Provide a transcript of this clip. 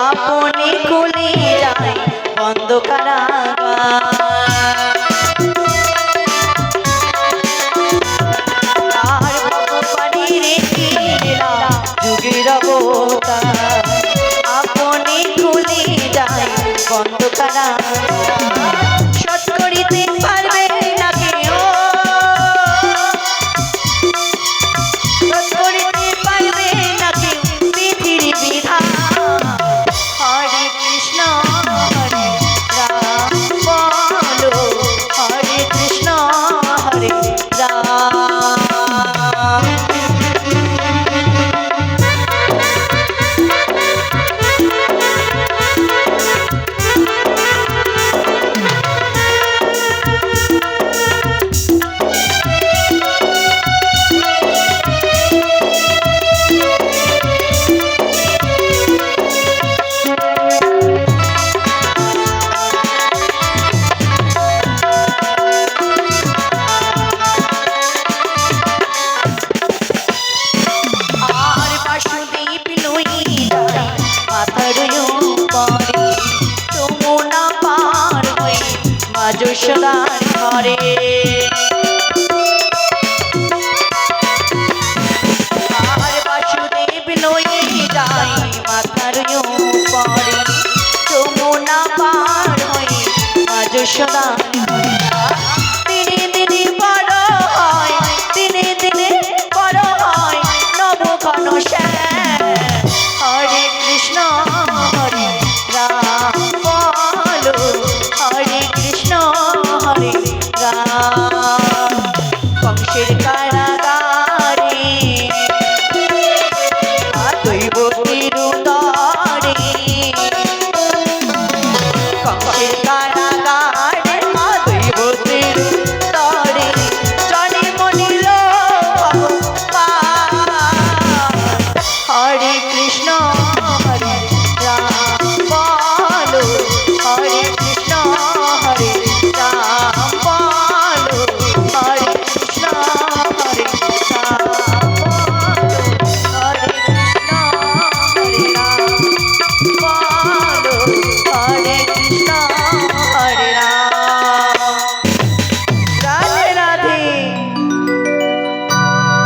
আপনি খুলে যায় বন্ধ কারাগার। আর ভগবানের লীলা যুগের অবতার, আপনি খুলে যায় বন্ধ কারাগার। শোধ করিতে পারবে না কেউ, শোধ করিতে পারবে না কেউ পৃথিবীর বিধান। হরে কৃষ্ণ হরে রাম বলো, হরে কৃষ্ণ হরে রাম। যশোদার ঘরে আর বাসুদেব লয়ে যায় মাথার পরে, যমুনা পার হয়ে মা যশোদার